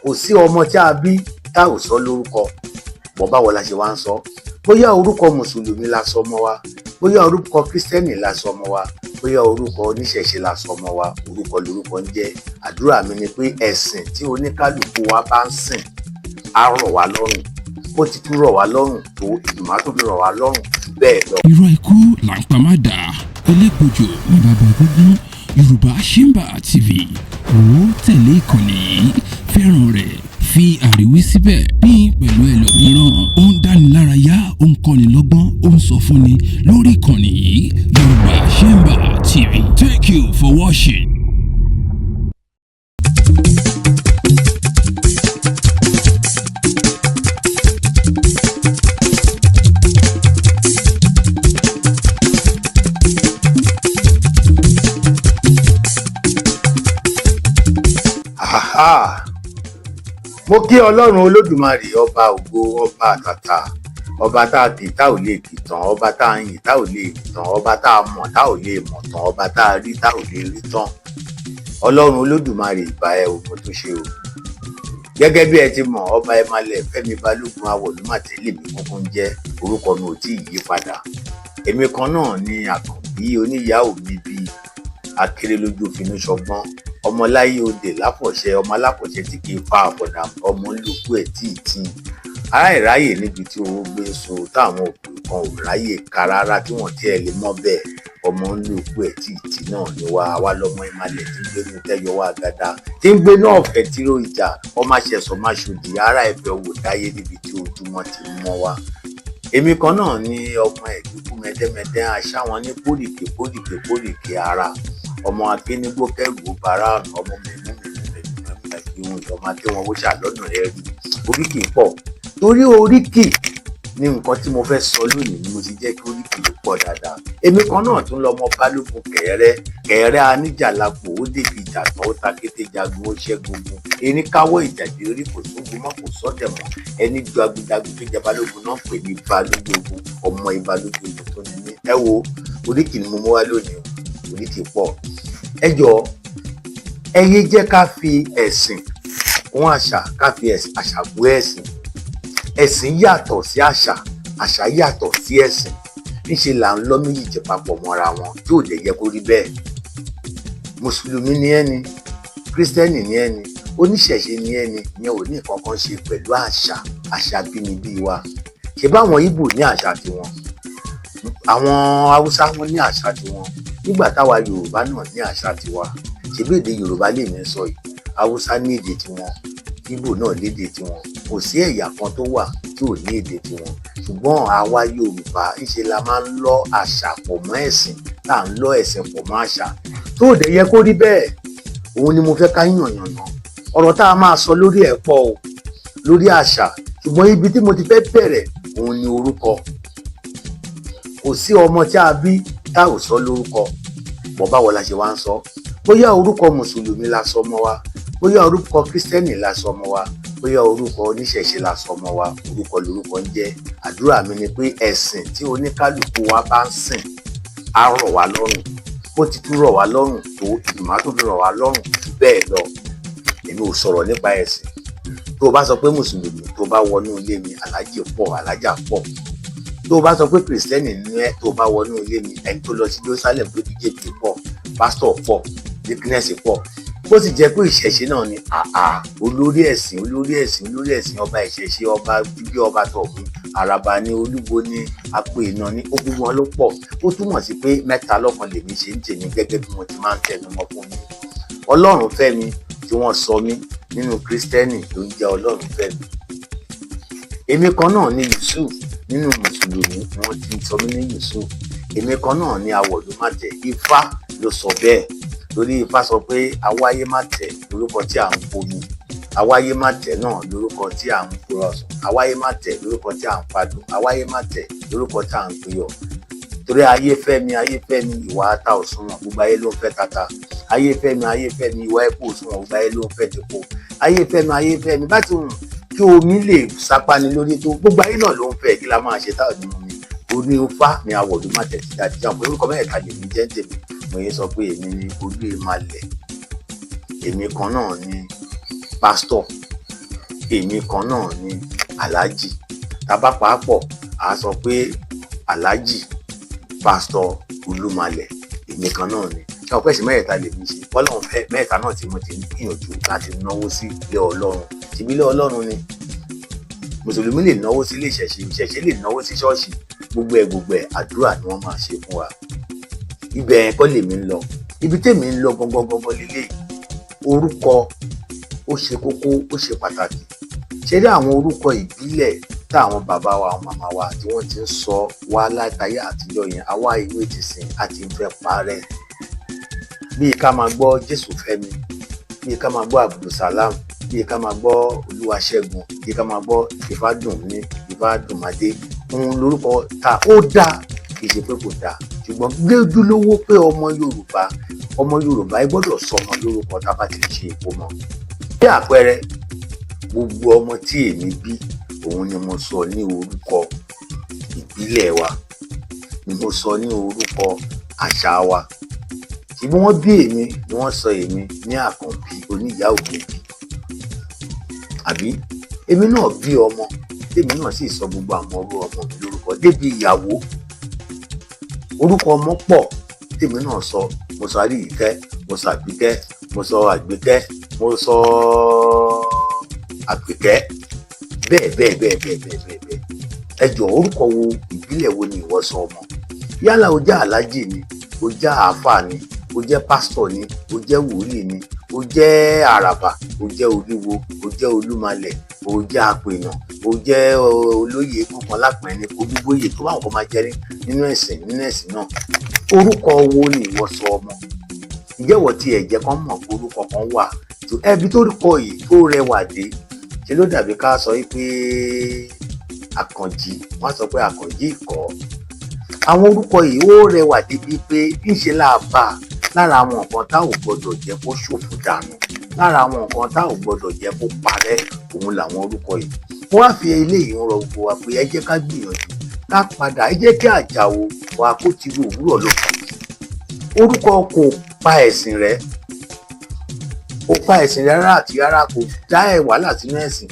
kò sí ọmọ tí a bí tá ò sọ lórúkọ. Bọ́ báwo la ṣe wá ń sọ? Bóyá orúkọ mùsùlùmí la sọ ọmọ wa, bóyá orúkọ kírísítẹ́nì la sọ ọmọ wa, bóyá orúkọ oníṣẹ̀ṣe la sọ ọmọ wa, orúkọ lorúkọ ń jẹ́. Àdúrà mi ni pé ẹ̀sìn tí oníkálùkù wa bá ń sìn á rọ̀ wá lọ́rùn. Ó ti tún rọ̀ wá lọ́rùn tó ìdùnnú tó fi rọ̀ wá lọ́rùn jù bẹ́ẹ̀ lọ. Irọ́ ikú là ń pa má dà, elépojò ní bàbá gbogbo. Yorùbá Shimba TV ó tẹ̀lé ìkànnì yìí, fẹ́ràn rẹ̀, fi àríwí síbẹ̀, pín pẹ̀lú ẹlòmíràn. Ó ń dánilárayá, ó ń kọ́ni lọ́gbọ́n, ó ń sọ fúnni lórí ìkànnì yìí. Yorùbá Shimba TV. Thank you for watching. Mo kí Ọlọ́run Olódùmarè, ọba ògo, ọba àtàtà, ọba tá a kì tá ò lè kì tán, ọba tá a yìn tá ò lè kì tán, ọba tá a mọ̀ tá ò lè mọ̀ tán, ọba tá a rí tá ò lè rí tán. Ọlọ́run Olódùmarè, ìbà ẹ ògùn tó ṣe o. Gẹ́gẹ́ bí ẹ ti mọ̀, ọba Ẹmalẹ̀ Fẹ́mi Balógun Awọ̀lúmàtẹ́lẹ̀ mi kúnkún jẹ́, orúkọ mi ò tí ì yí padà. Èmi kan náà ni Àkànbí oníyàwó mi bíi Akérélójú òfinú ṣọgbọ́n, ọmọláyé òde láfọ̀ṣẹ, ọmọ aláfọ̀ṣẹ tí kì í fa àbọ̀dà, ọmọ ńlùkù ẹ̀ tí ará ìráyè níbi tí owó gbé so táwọn òkú kan ò ráyè ká rárá tí wọ́n tiẹ̀ lè mọ́ bẹ́ẹ̀, ọmọ ńlùkù ẹ̀ tí náà ni wá lọ́mọ Ìmàlẹ̀ tí ń gbé ní tẹ́yọ wá gàdá tí ń gbé náà fẹ́ tíró ìjà, ọmọ àṣẹsọ má ṣòdì ará ẹ̀fẹ̀ wò dáyé níbi tí ojúmọ́ ti mọ́ wá. Èmi kan náà ni ọmọ ẹ̀dúkú mẹ́tẹ́mẹ́tẹ́ aṣáwọn ní pólìkè ara, ọmọ akínígbó kẹrù bàrà ọ̀nà, ọmọ mẹ́mú ìwọ̀n ìjọba tí wọ́n wó ṣàlọ́nà rẹ̀ rí. Oríkì pọ̀, torí oríkì ní nǹkan tí mo fẹ́ sọ lónìí ni mo ti jẹ́ kí oríkì ló pọ̀ dáadáa. Èmi kan náà tún lọ́mọ Balógun kẹ̀rẹ́ aníjàlápò, ó dèbí ìjà tán, ó ta kété jagun, ó ṣẹ́gun ogun. Erin káwọ́ ìjàdí orí kò sógun mọ́ kò sọ́tẹ̀ mọ́. Ẹni jagunjagun tó jẹ́ Balógun náà pè ní Balógun, ọmọ Ìbalógun tó ní ní. Ẹ wo oríkì ni mo mú wá lónìí, oríkì pọ̀. Ẹ jọ̀ọ́, ẹ yé jẹ́ ká fi ẹ̀sìn kún àṣà, ká fi àṣà bú ẹ̀sìn. Ẹ̀sìn yàtọ̀ sí àṣà, àṣà yàtọ̀ sí ẹ̀sìn. Níṣe là ń lọ́ méjèèjì papọ̀ mọ́ra wọn tí ò dẹ̀ yẹ kó rí bẹ́ẹ̀. Mùsùlùmí ni ẹni, kírísítẹ́nì ni ẹni, oníṣẹ̀ṣe ni ẹni, ìyẹn ò ní nǹkan kan ṣe pẹ̀lú àṣà bínibí wa. Ṣé báwọn Ìgbò ní àṣà tiwọn, àwọn Haúsá wọn ní àṣà tiwọn, nígbà táwa Yorùbá náà ní àṣà tiwa. Ṣebí èdè Yorùbá lè ní sọ yìí, Haúsá ní èdè tiwọn, Ìgbò náà lédè tiwọn. Kò sí ẹ̀yà kan tó wà tí ò ní èdè tiwọn. Ṣùgbọ́n àwa Yorùbá ìṣe la máa ń lọ àṣà pọ̀ mọ́ ẹ̀sìn, tá à ń lọ ẹ̀sìn pọ̀ mọ́ àṣà tó dẹ̀ yẹ kó rí bẹ́ẹ̀. Òun ni mo fẹ́ ká yànnàná. Ọ̀rọ̀ tá a máa sọ lórí ẹ̀ pọ̀ o, lórí àṣà, ṣùgbọ́n ibi tí mo ti fẹ́ bẹ̀rẹ̀ òun ni orúkọ. Kò sí ọmọ tí a bí tá ò sọ lórúkọ. Bọ́ báwo la ṣe wá ń sọ? Bóyá orúkọ mùsùlùmí la sọ ọmọ wa, bóyá orúkọ kírísítẹ́nì la sọ ọmọ wa, bóyá orúkọ oníṣẹ̀ṣe la sọ ọmọ wa, orúkọ lorúkọ ń jẹ́. Àdúrà mi ni pé ẹ̀sìn tí oníkálùkù wa bá ń sìn á rọ̀ wá lọ́rùn. Ó ti tún rọ̀ wá lọ́rùn tó ìdùnnú tó fi rọ̀ wá lọ́rùn jù bẹ́ẹ̀ lọ. Èmi ò sọ̀rọ̀ nípa ẹ̀sìn. Tó o bá sọ pé mùsùlùmí, tó o bá wọnú ilé mi, aláàjì pọ̀, alájà pọ̀. Tó o bá sọ pé kìrìsìtẹ́nì ní ẹ, tó o bá wọnú ilé mi, ẹni tó lọ sí Jerusalem tó di jébì pọ̀, pásítọ̀ pọ̀, díkínẹ́sì pọ̀. Bó sì jẹ́ pé ìṣẹ̀ṣe náà ni olórí ẹ̀sìn, ọba ìṣẹ̀ṣe, ọba bíbí, ọba tọ̀hún, àràbà ni, olúbo ni, apè iná ni, ó gbogbo wọn ló pọ̀. Ó túmọ̀ sí pé mẹ́ta lọ́kan lèmi ṣe ń tèmi gẹ́gẹ́ bí mo ti máa ń tẹnu mọ́ fún mi. Ọlọ́run fẹ́ mi tí wọ́n sọ mí nínú kírísítẹ́nì ló ń jẹ́ Ọlọ́run fẹ́ mi. Èmi kan náà ni Yusuf nínú mùsùlùmí ni wọ́n ti sọ mí ní Yusuf. Èmi kan náà ni Awọ̀lúmàtẹ́, Ifá ló sọ bẹ́ẹ̀. Torí Ifá sọ pé awáyé má tẹ̀ lórúkọ tí à ń pomi, awáyé má tẹ̀ náà lórúkọ tí à ń purọ́sùn, awáyé má tẹ̀ lórúkọ tí à ń padùn, awáyé má tẹ̀ lórúkọ tí à ń peyọ̀. Torí ayé fẹ́ mi ìwà ata òsùnwọ̀n, gbogbo ayé ló ń fẹ́ tata. Ayé fẹ́ mi ìwà epo òsùnwọ̀n, gbogbo ayé ló ń fẹ́ tepo. Ayé fẹ́ mi bá ti hùn kí omi lè sapani lórí tó, gbogbo ayé náà ló ń fẹ́. Kí la máa ṣe táwọn nínú mi? Orí Ifá ni Awọ̀lúmàtẹ́ ti dájú jáwọ́. Orúkọ mẹ́ta lèmi jẹ́ ń tèmi. Mo yẹ sọ pé èmi ni Olú Ìmàlẹ̀, èmi kan náà ni pásítọ̀, èmi kan náà ni Alhaji. Tábà pàápọ̀ a sọ pé Alhaji Pastor Olúmalẹ̀, èmi kan náà ni. Ṣé ọ̀pẹ́ sí mẹ́ta lè mi ṣe? Bọ́lọ́run fẹ́ mẹ́ta náà tí mo ti ń gbìyànjú láti náwó sí ilé Ọlọ́run. Ṣebí ilé Ọlọ́run ni. Mùsùlùmí lè náwó sí ilé ìṣẹ̀ṣe, ìṣẹ̀ṣe lè náwó sí ṣọ́ọ̀ṣì. Gbogbo ẹ̀ àdúrà ni wọ́n máa ṣe fún wa. Ibẹ̀ yẹn kọ́ lèmi ń lọ. Ibi tèmi ń lọ gangan lélẹ̀. Orúkọ ó ṣe kókó, ó ṣe pàtàkì. Ṣé rí àwọn orúkọ ìbílẹ̀ tí àwọn bàbá wa, àwọn màmá wa tí wọ́n ti ń sọ wá látayé àtijọ́ yẹn, àwa ìwé ti sìn àti ń fẹ́ parẹ́. Bíi ká máa gbọ́ Jésù Fẹ́mi, bíi ká máa gbọ́ Abdulsalam, bíi ká máa gbọ́ Olúwaṣẹ́gun, bíi ká máa gbọ́ Ìfádùnmí, Ìfádùnmádé. Òun lórúkọ ta ó dáa, kì í ṣe pé kò dáa, ṣùgbọ́n gbẹ́dúlówó pé ọmọ Yorùbá ẹ gbọ́dọ̀ sọ ọmọ lórúkọ tá a bá ti ṣe ìkómọ. Bí àpẹẹrẹ, gbogbo ọmọ tí èmi bí òun ni mo sọ ní orúkọ ìbílẹ̀ wa, ni mo sọ ní orúkọ àṣà wa. Ṣùgbọ́n wọ́n bí èmi ni wọ́n sọ èmi ní Àkànbí oníyàwó méjì. Àbí èmi náà bí ọmọ, èmi náà sì sọ gbogbo àwọn ọmọ mi lórúkọ débi ìyàwó. Orúkọ ọmọ pọ̀ tèmi náà sọ. Mo sọ Àríyìíkẹ́, mo sọ Àbíkẹ́, mo sọ Àgbékẹ́, mo sọ Àpèkẹ́, bẹ́ẹ̀. Ẹ jọ̀ọ́, orúkọ wo ìbílẹ̀ wo ni ìwọ sọ ọmọ? Yálà o jẹ́ Alhaji ni, o jẹ́ àáfà ni, o jẹ́ pásítọ̀ ni, o jẹ́ wòlíì ni, o jẹ́ àràbà, o jẹ́ olúwo, o jẹ́ olúmalẹ̀, o jẹ́ apèèyàn, o jẹ́ olóyè kankan lápẹ̀ẹ́ ni, o gbogbo oyè tó bá wọn kọ́ máa jẹ́ nínú ẹ̀sìn náà. Orúkọ wo ni ìwọ sọ ọmọ? Ìjẹ́wọ̀ tí ẹ̀jẹ̀ kan mọ̀ pé orúkọ kan wà tó ẹbí tó rí kọ yìí tó rẹwà dé, ṣe ló dàbí ká sọ pé Àkànjí, wọ́n sọ pé Àkànjí ìkọ́. Àwọn orúkọ yìí ó rẹwà débi pé níṣe láàbà lára àwọn nǹkan tá ò gbọdọ̀ jẹ́ kó ṣòfò dànù, lára àwọn nǹkan tá ò gbọdọ̀ jẹ́ kó parẹ́, òun làwọn orúkọ yìí. Wọ́n á fi eléyìí ń rọ gbogbo wa pé ẹ jẹ́ ká gbìyànjú ká padà, ẹ jẹ́ kí Àjàó wa kó ti ru òwúrọ̀ lókè. Orúkọ kò pa ẹ̀sìn rẹ̀, ó pa ẹ̀sìn rẹ̀ rárá àti rárá, kò dá ẹ̀ wàhálà sínú ẹ̀sìn.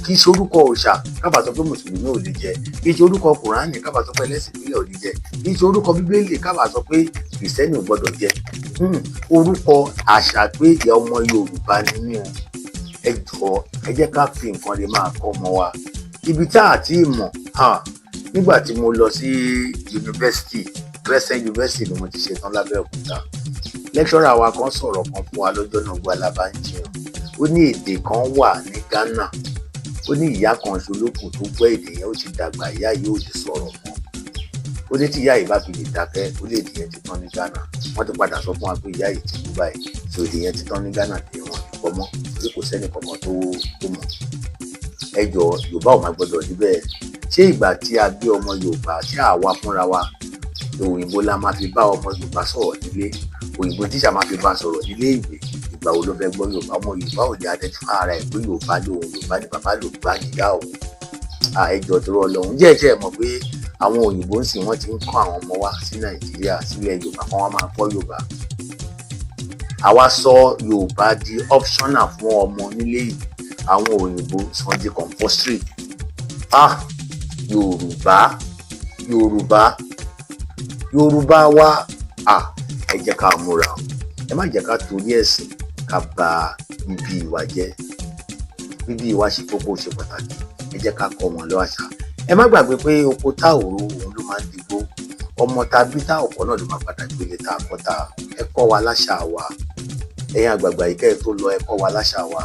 Kì í ṣe orúkọ òòṣà kábà sọ pé mùsùlùmí ò lè jẹ, kì í ṣe orúkọ kùránì kábà sọ pé ẹlẹ́sìn ìbílẹ̀ ò lè jẹ, kì í ṣe orúkọ bíbélì kábà sọ pé kìrìsìtẹ́nì ò gbọdọ̀ jẹ. Orúkọ àṣà pé ìyá ọmọ Yorùbá ni mí o. Ẹ jọ̀ọ́, ẹ jẹ́ ká fi nǹkan rẹ̀ máa kọ́ ọmọ wa. Ibi tá a ti mọ̀, nígbà tí mo lọ sí yunifásitì, Christian University ni mo ti ṣetán l'Abẹ́òkúta. Lẹ́kṣọ́rà wa kan sọ̀rọ̀ kan fún wa lọ́jọ́ náà, gbọ́ alábàájiyàn. Ó ní èdè kan wà ní Ghana, ó ní ìyá kan ṣolókùn tó gbọ́ èdè yẹn, ó ti dàgbà, ìyá yìí ò lè sọ̀rọ̀ mọ́. Ó ní tí ìyá yìí bá fi lè dákẹ́, ó lè èdè yẹn ti tán ní Ghana. Wọ́n ti padà sọ fún wa pé ìyá yìí ti kú báyìí, so èdè yẹn ti tán ní Ghana dé wọn ìpọ́ mọ́, torí kò sẹ́ni kankan tó mọ̀. Ẹ jọ̀ọ́, Yorùbá ò máa gbọdọ̀ rí bẹ́ẹ̀. Ṣé ìgbà tí a gbé ọmọ Yorùbá, tí àwa fúnra wa òyìnbó la máa fi bá ọmọ Yorùbá sọ̀rọ̀ nílé, òyìnbó tíṣà máa fi bá sọ̀rọ̀ nílé ìwé, ìgbà wo ló fẹ́ gbọ́ Yorùbá? Ọmọ Yorùbá ò lè identify ara ẹ̀ pé Yorùbá lòun, Yorùbá ni bàbá lòun, bá níyà òun. Ẹ jọ̀ọ́ torí Ọlọ́run, jẹ́ mọ̀ pé àwọn òyìnbó ń sìn, wọ́n ti ń kọ́ àwọn ọmọ wa sí Nàìjíríà, sílẹ̀ Yorùbá kan wọ́n máa kọ́ Yorùbá. Àwa sọ Yorùbá di optional fún ọmọ nílé ìwé, àwọn òyìnbó sọ di compulsory. Yorùbá wa, ẹ jẹ́ ká múra o. Ẹ má jẹ́ ká torí ẹ̀sìn ká bà bíbí ìwà jẹ́. Bíbí ìwà ṣe kókó, ṣe pàtàkì. Ẹ jẹ́ ká kọ́ wọn lọ àṣà. Ẹ má gbàgbé pé oko tá òru òun ló máa ń digbó. Ọmọ tá bí tá ọ̀pọ̀ náà ló máa padà gbélé tá àkọ́tà. Ẹ kọ́ wa láṣà wa. Ẹ̀yin àgbààgbà yìí kẹ́ ẹ tó lọ, ẹ kọ́ wa láṣà wa.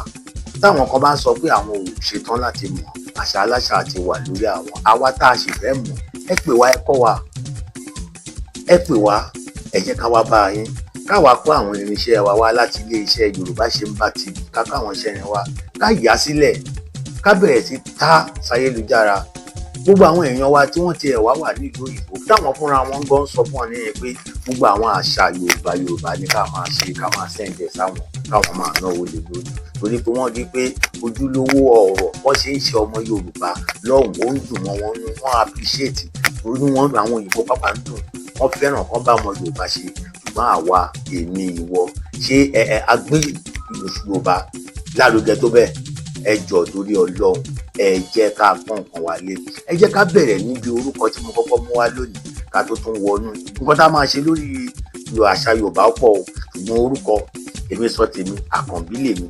Táwọn kan bá ń sọ pé àwọn ò ṣetán láti mọ̀, àṣà aláṣà ti wà lórí àwọn. Àwa tá a sì fẹ́ mọ̀, ẹ pè wá, ẹ kọ́ wa. Ẹ pè wá, ẹ jẹ́ ká wá bá yín. Káwa kó àwọn irinṣẹ́ wa wá láti ilé iṣẹ́ Yorùbá Ṣẹ́mbà TV, ká káwọn iṣẹ́ yẹn wá, ká yà sílẹ̀, ká bẹ̀rẹ̀ sí ta sáyélujára. Gbogbo àwọn èèyàn wa tí wọ́n ti ẹ̀ wá wà nílùú òyìnbó, táwọn fúnra wọn gan sọ fún ọ nìyẹn pé gbogbo àwọn àṣà Yorùbá ni ká máa ṣe, ká máa sẹ́ǹdẹ̀ sáwọn, káwọn máa náwó lé lórí. Torí pé wọ́n rí pé ojúlówó ọ̀rọ̀ wọ́n ṣe ń ṣe ọmọ Yorùbá lọ́hùn, ó ń dùn mọ́ wọn nú, wọ́n appreciate, torí wọ́n àwọn òyìnbó pápá ń dùn, wọ́n fẹ́ràn kán bá ọmọ Yorùbá ṣe. Ṣùgbọ́n àwa, èmi, ìwọ, ṣé agbé Yorùbá lárugẹ tó bẹ́ẹ̀? ẹ jọ̀ọ́ torí Ọlọ́run ẹ jẹ́ ká pọ́n nǹkan wálé. Ẹ jẹ́ ká bẹ̀rẹ̀ níbi orúkọ tí mo kọ́kọ́ mú wá lónìí ká tó tún wọnú nǹkan tá a máa ṣe lórí àṣà Yorùbá pọ̀ ṣùgbọ́n orúkọ èmi sọ tèmi Àkànbí lèmi.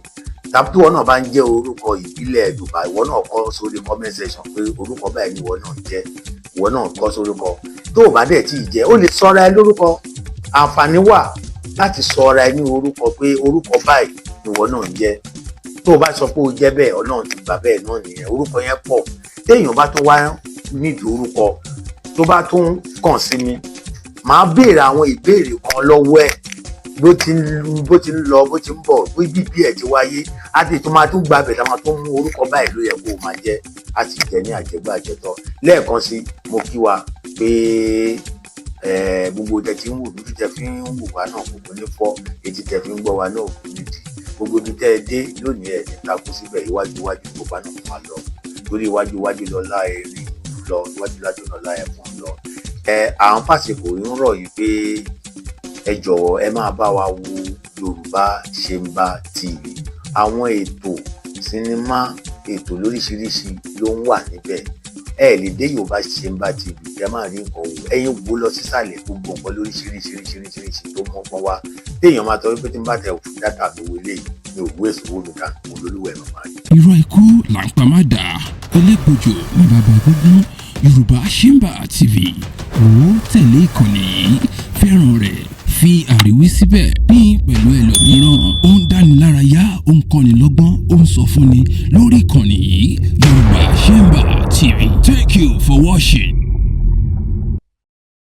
Tàbí tí ìwọ náà bá ń jẹ́ orúkọ ìbílẹ̀ Yorùbá ìwọ náà kọ sórí comment section pé orúkọ báyìí ni ìwọ náà jẹ́, ìwọ náà kọ sórúkọ. Tó o bá dẹ̀ tí ì jẹ́ ó lè sọra ẹ lórúkọ. Àǹfààní wà láti sọra ẹ ní orúkọ pé orúkọ báyìí ni ìwọ náà ń jẹ́. Tó o bá sọ pé o jẹ́ bẹ́ẹ̀ Ọlọ́run ti gbà bẹ́ẹ̀ náà nìyẹn. Orúkọ yẹn pọ̀. Téèyàn bá tún wá nídìí orúkọ tó bá tún kàn sí mi màá béèrè àwọn ìbéèrè kan lọ́wọ́ ẹ̀ bó ti ń lọ bó ti ń bọ̀ bó bíbí ẹ̀ ti wáyé á ti tún máa tún gba abẹ̀ táwọn tó mú orúkọ báyìí ló yẹ kó o máa jẹ́ á sì jẹ́ ní àjẹgbọ́ àjẹtọ́. Lẹ́ẹ̀kan sí mo kí wa pé gbogbo tẹ ti ń wò lójú tẹ fi ń wò wá náà gbogbo ní fọ́ etí tẹ fi ń gbọ́ wa náà kò ní di gbogbo ibi tẹ́ ẹ dé lónìí ẹ̀ ní takú síbẹ̀ iwájú gbogbo náà kò máa lọ lórí iwájú lọ́lá erin lọ iwájú lọ́lá ẹ̀fọn lọ. Àwọn fàṣekò ń rọ̀ yìí pé ẹ jọ̀wọ́ ẹ máa bá wa wo Yorùbá Ṣemba TV. Àwọn ètò sinimá ètò lóríṣiríṣi ló ń wà níbẹ̀. Ẹ lè dé Yorùbá Ṣemba TV ẹ máa rí nǹkan wò ẹ̀yin wo lọ sísàlẹ̀ gbogbo nǹkan lóríṣiríṣi tó mọ́ pọ́n wá. Téèyàn máa tọ́ wípé tí n bá tẹ òfin dátà mi wọlé ní òwú èso owó mi kan mo lólúwẹ̀ màmá yìí. irọ́ ikú là ń pa má dà elégbòjò ní bàbá gbogbo Yorùbá Ṣemba TV ó tẹ̀lé ìkànnì yìí fẹ́ràn rẹ̀ fi àríwí síbẹ̀ pín